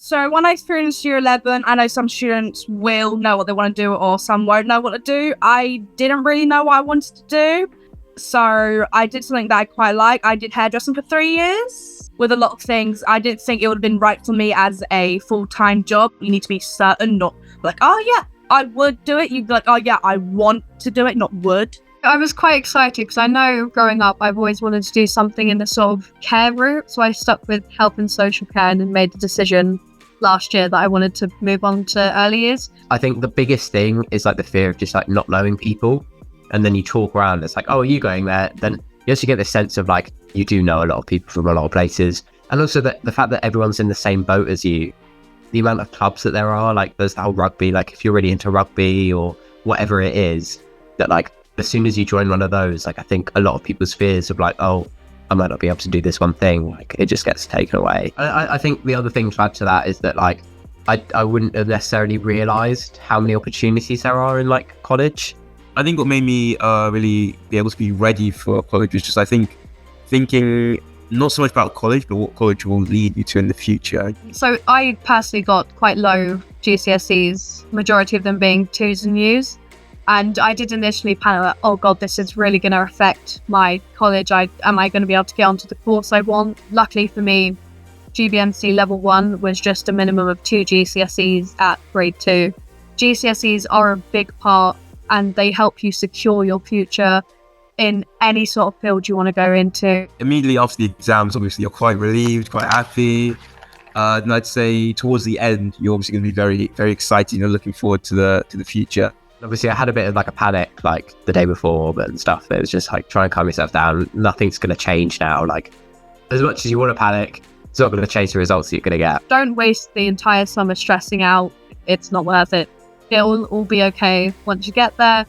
Speaker 12: So when I finished year 11, I know some students will know what they want to do or some won't know what to do. I didn't really know what I wanted to do. So I did something that I quite like. I did hairdressing for 3 years. With a lot of things, I didn't think it would have been right for me as a full-time job. You need to be certain, not like, oh yeah, I would do it. You'd be like, oh yeah, I want to do it, not would.
Speaker 13: I was quite excited because I know growing up I've always wanted to do something in the sort of care route. So I stuck with health and social care and then made the decision last year that I wanted to move on to early years.
Speaker 14: I think the biggest thing is like the fear of just like not knowing people, and then you talk around, it's like, oh, are you going there? Then you actually get this sense of like you do know a lot of people from a lot of places, and also the fact that everyone's in the same boat as you. The amount of clubs that there are, like there's the whole rugby, like if you're really into rugby or whatever it is, that like as soon as you join one of those, like I think a lot of people's fears of like, oh, I might not be able to do this one thing, like it just gets taken away. I think the other thing to add to that is that like I wouldn't have necessarily realised how many opportunities there are in like college.
Speaker 15: I think what made me really be able to be ready for college was just thinking not so much about college, but what college will lead you to in the future.
Speaker 13: So I personally got quite low GCSEs, majority of them being 2s and U's. And I did initially panic, like, oh God, this is really going to affect my college. Am I going to be able to get onto the course I want? Luckily for me, GBMC level 1 was just a minimum of 2 GCSEs at grade 2. GCSEs are a big part and they help you secure your future in any sort of field you want to go into.
Speaker 15: Immediately after the exams, obviously you're quite relieved, quite happy. And I'd say towards the end, you're obviously going to be very, very excited. You're looking forward to the future.
Speaker 14: Obviously I had a bit of like a panic like the day before and stuff. It was just like try and calm yourself down. Nothing's going to change now. Like as much as you want to panic, it's not going to change the results that you're going to get.
Speaker 13: Don't waste the entire summer stressing out. It's not worth it. It'll all be okay once you get there.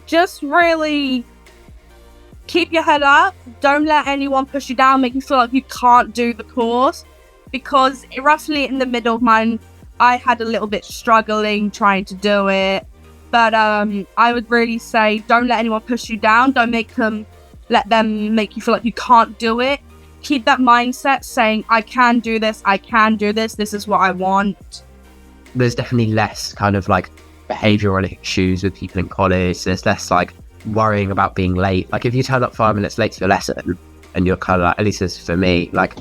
Speaker 12: Just really keep your head up. Don't let anyone push you down, make you feel like you can't do the course. Because roughly in the middle of mine, I had a little bit struggling trying to do it. But I would really say don't let anyone push you down. Don't let them make you feel like you can't do it. Keep that mindset saying, I can do this, this is what I want.
Speaker 14: There's definitely less kind of like behavioural issues with people in college. There's less like worrying about being late. Like if you turn up 5 minutes late to your lesson and you're kind of like, at least this is for me, like,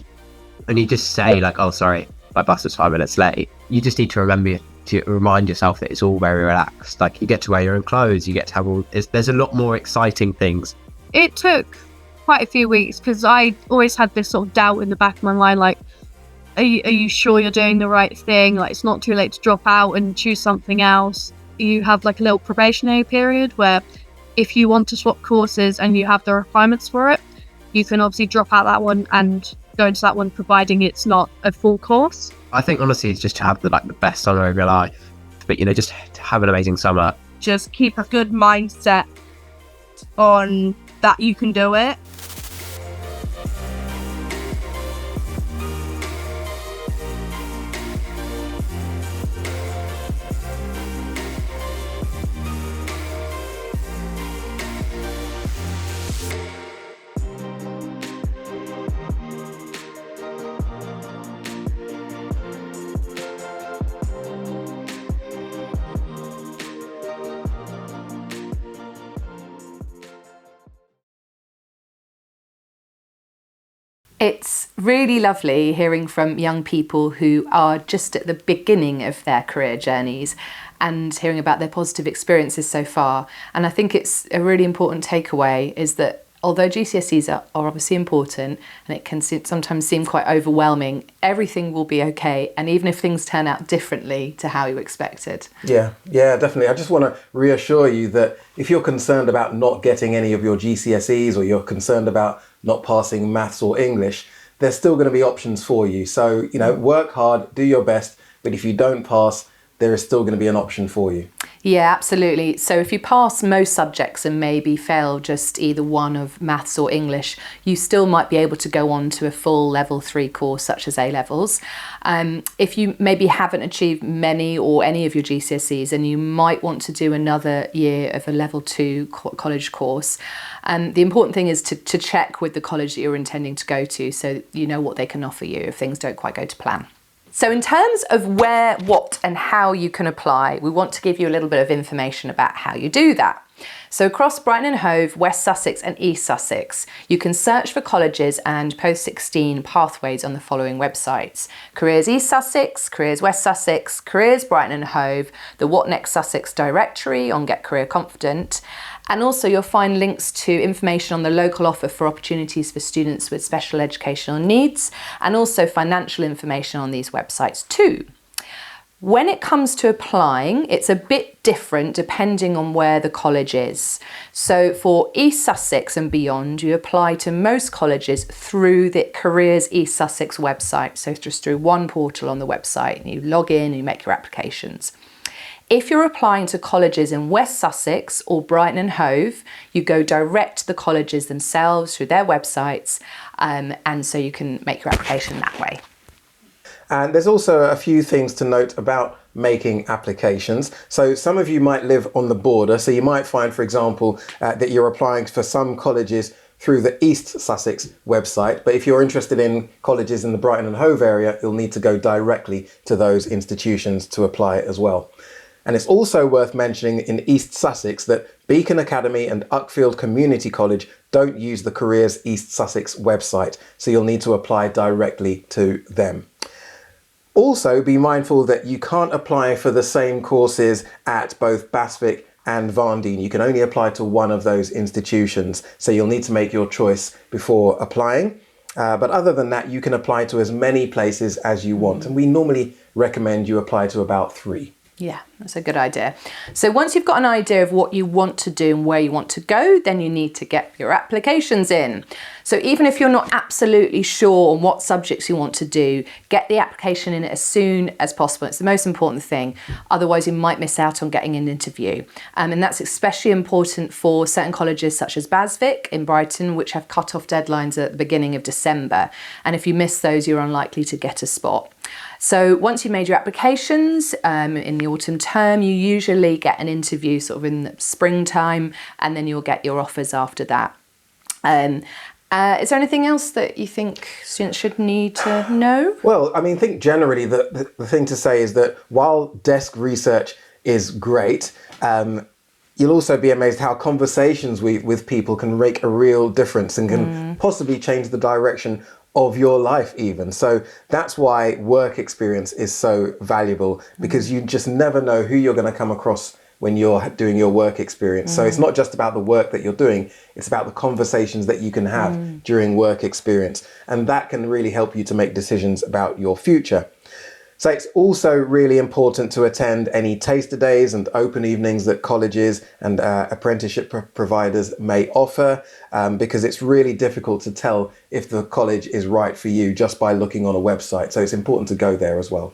Speaker 14: and you just say like, oh, sorry, my bus was 5 minutes late. You just need to remind yourself that it's all very relaxed. Like you get to wear your own clothes, you get to have there's a lot more exciting things.
Speaker 13: It took quite a few weeks because I always had this sort of doubt in the back of my mind, like, are you sure you're doing the right thing? Like it's not too late to drop out and choose something else. You have like a little probationary period where if you want to swap courses and you have the requirements for it, you can obviously drop out that one and go into that one, providing it's not a full course.
Speaker 14: I think honestly it's just to have the best summer of your life, but just to have an amazing summer.
Speaker 12: Just keep a good mindset on that you can do it.
Speaker 1: It's really lovely hearing from young people who are just at the beginning of their career journeys and hearing about their positive experiences so far. And I think it's a really important takeaway is that although GCSEs are obviously important and it can sometimes seem quite overwhelming, everything will be okay. And even if things turn out differently to how you expected.
Speaker 2: Yeah, definitely. I just want to reassure you that if you're concerned about not getting any of your GCSEs or you're concerned about not passing maths or English, there's still going to be options for you. So, work hard, do your best, but if you don't pass, there is still going to be an option for you.
Speaker 1: Yeah, absolutely. So if you pass most subjects and maybe fail just either one of maths or English, you still might be able to go on to a full level 3 course such as A-levels. If you maybe haven't achieved many or any of your GCSEs and you might want to do another year of a level 2 college course, the important thing is to check with the college that you're intending to go to so you know what they can offer you if things don't quite go to plan. So in terms of where, what and how you can apply, we want to give you a little bit of information about how you do that. So across Brighton and Hove, West Sussex and East Sussex, you can search for colleges and post-16 pathways on the following websites: Careers East Sussex, Careers West Sussex, Careers Brighton and Hove, the What Next Sussex directory on Get Career Confident, and also you'll find links to information on the local offer for opportunities for students with special educational needs, and also financial information on these websites too. When it comes to applying, it's a bit different depending on where the college is. So for East Sussex and beyond, you apply to most colleges through the Careers East Sussex website. So just through one portal on the website, and you log in and you make your applications. If you're applying to colleges in West Sussex or Brighton and Hove, you go direct to the colleges themselves through their websites, and so you can make your application that way.
Speaker 2: And there's also a few things to note about making applications. So some of you might live on the border, so you might find, for example, that you're applying for some colleges through the East Sussex website, but if you're interested in colleges in the Brighton and Hove area, you'll need to go directly to those institutions to apply as well. And it's also worth mentioning in East Sussex that Beacon Academy and Uckfield Community College don't use the Careers East Sussex website, so you'll need to apply directly to them. Also, be mindful that you can't apply for the same courses at both Basvic and Varndine. You can only apply to one of those institutions, so you'll need to make your choice before applying. But other than that, you can apply to as many places as you want, and we normally recommend you apply to about 3.
Speaker 1: Yeah. That's a good idea. So once you've got an idea of what you want to do and where you want to go, then you need to get your applications in. So even if you're not absolutely sure on what subjects you want to do, get the application in as soon as possible. It's the most important thing. Otherwise, you might miss out on getting an interview. And that's especially important for certain colleges such as Basvic in Brighton, which have cut-off deadlines at the beginning of December. And if you miss those, you're unlikely to get a spot. So once you've made your applications in the autumn term, you usually get an interview sort of in the springtime, and then you'll get your offers after that. Is there anything else that you think students should need to know?
Speaker 2: Well, I mean, I think generally the thing to say is that while desk research is great, you'll also be amazed how conversations with people can make a real difference and can possibly change the direction of your life even. So that's why work experience is so valuable, because you just never know who you're going to come across when you're doing your work experience. So it's not just about the work that you're doing, it's about the conversations that you can have during work experience. And that can really help you to make decisions about your future. So it's also really important to attend any taster days and open evenings that colleges and apprenticeship providers may offer, because it's really difficult to tell if the college is right for you just by looking on a website. So it's important to go there as well.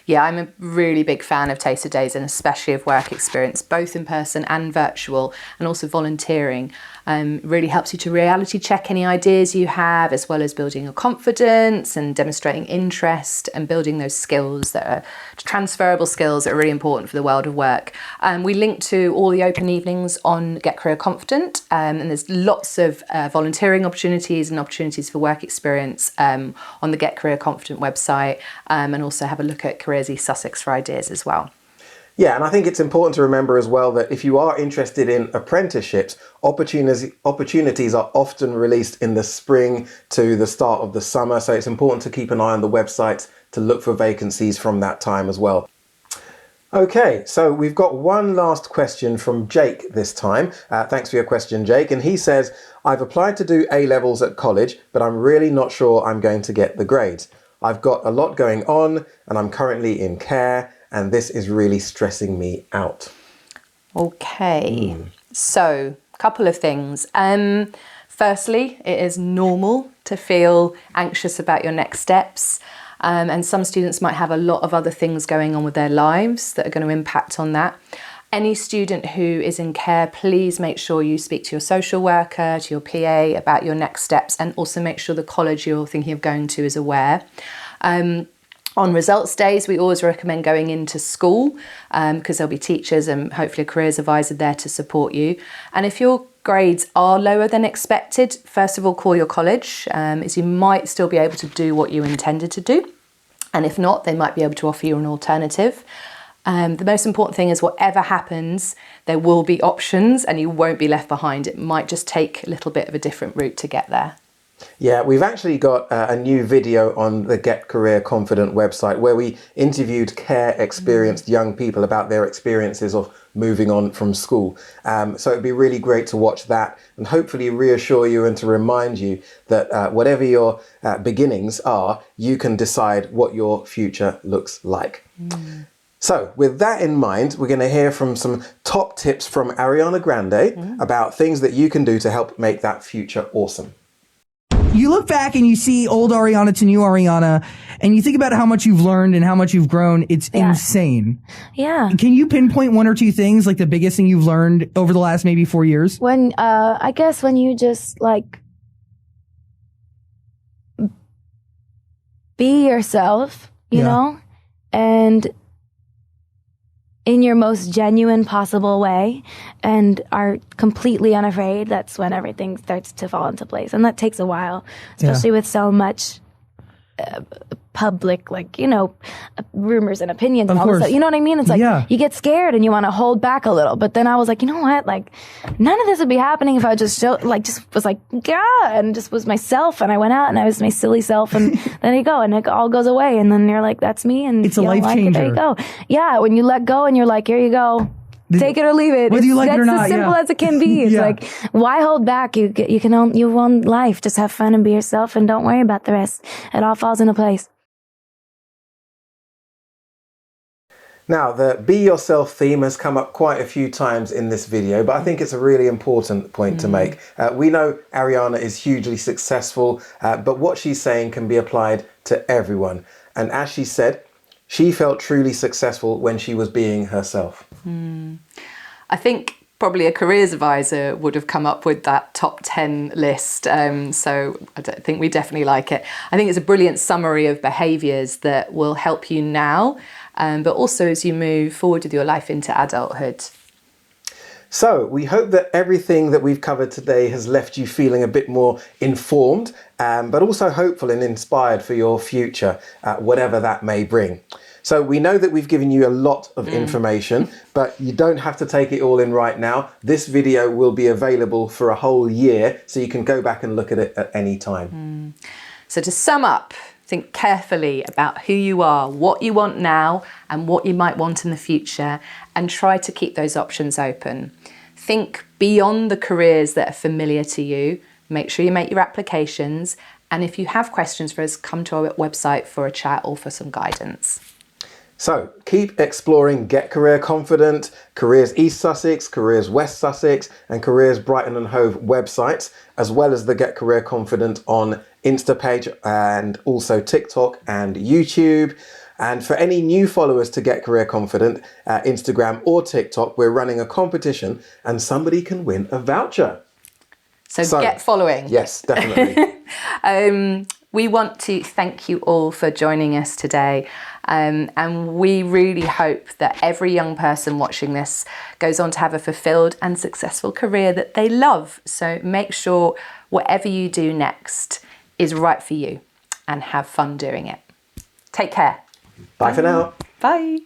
Speaker 1: Yeah, I'm a really big fan of taster days, and especially of work experience, both in person and virtual, and also volunteering. Really helps you to reality check any ideas you have, as well as building your confidence and demonstrating interest and building those skills that are transferable skills that are really important for the world of work. We link to all the open evenings on Get Career Confident, and there's lots of volunteering opportunities and opportunities for work experience on the Get Career Confident website, and also have a look at Careers East Sussex for ideas as well.
Speaker 2: Yeah, and I think it's important to remember as well that if you are interested in apprenticeships, opportunities are often released in the spring to the start of the summer. So it's important to keep an eye on the website to look for vacancies from that time as well. Okay, so we've got one last question from Jake this time. Thanks for your question, Jake. And he says, I've applied to do A-levels at college, but I'm really not sure I'm going to get the grades. I've got a lot going on and I'm currently in care, and this is really stressing me out.
Speaker 1: Okay, so a couple of things. Firstly, it is normal to feel anxious about your next steps. And some students might have a lot of other things going on with their lives that are going to impact on that. Any student who is in care, please make sure you speak to your social worker, to your PA about your next steps, and also make sure the college you're thinking of going to is aware. On results days, we always recommend going into school because there'll be teachers and hopefully a careers advisor there to support you. And if your grades are lower than expected, first of all, call your college, as you might still be able to do what you intended to do. And if not, they might be able to offer you an alternative. The most important thing is whatever happens, there will be options and you won't be left behind. It might just take a little bit of a different route to get there.
Speaker 2: Yeah, we've actually got a new video on the Get Career Confident website where we interviewed care experienced young people about their experiences of moving on from school. So it'd be really great to watch that and hopefully reassure you and to remind you that whatever your beginnings are, you can decide what your future looks like. So with that in mind, we're going to hear from some top tips from Ariana Grande about things that you can do to help make that future awesome.
Speaker 16: You look back and you see old Ariana to new Ariana, and you think about how much you've learned and how much you've grown. It's insane.
Speaker 17: Yeah.
Speaker 16: Can you pinpoint one or two things, like the biggest thing you've learned over the last maybe 4 years?
Speaker 17: When, I guess when you just like be yourself, you know, and in your most genuine possible way and are completely unafraid, that's when everything starts to fall into place. And that takes a while, especially with so much public, like, you know, rumors and opinions and all this stuff. You know what I mean? It's like you get scared and you want to hold back a little. But then I was like, you know what? Like, none of this would be happening if I just was like, and just was myself. And I went out and I was my silly self. And then you go and it all goes away. And then you're like, that's me. And
Speaker 16: it's a life changer.
Speaker 17: There you go. Yeah. When you let go and you're like, here you go. Take it or leave it.
Speaker 16: Whether you like it or not.
Speaker 17: It's as simple as it can be. It's like, why hold back? You own life. Just have fun and be yourself and don't worry about the rest. It all falls into place.
Speaker 2: Now, the Be Yourself theme has come up quite a few times in this video, but I think it's a really important point to make. We know Ariana is hugely successful, but what she's saying can be applied to everyone. And as she said, she felt truly successful when she was being herself.
Speaker 1: I think probably a careers advisor would have come up with that top 10 list. So I think we definitely like it. I think it's a brilliant summary of behaviours that will help you now, but also as you move forward with your life into adulthood.
Speaker 2: So we hope that everything that we've covered today has left you feeling a bit more informed, but also hopeful and inspired for your future, whatever that may bring. So we know that we've given you a lot of information, but you don't have to take it all in right now. This video will be available for a whole year, so you can go back and look at it at any time.
Speaker 1: So to sum up, think carefully about who you are, what you want now, and what you might want in the future, and try to keep those options open. Think beyond the careers that are familiar to you. Make sure you make your applications. And if you have questions for us, come to our website for a chat or for some guidance.
Speaker 2: So keep exploring Get Career Confident, Careers East Sussex, Careers West Sussex, and Careers Brighton and Hove websites, as well as the Get Career Confident on Insta page and also TikTok and YouTube. And for any new followers to Get Career Confident, Instagram or TikTok, we're running a competition and somebody can win a voucher.
Speaker 1: So get following.
Speaker 2: Yes, definitely.
Speaker 1: We want to thank you all for joining us today. And we really hope that every young person watching this goes on to have a fulfilled and successful career that they love. So make sure whatever you do next is right for you and have fun doing it. Take care.
Speaker 2: Bye for now.
Speaker 1: Bye.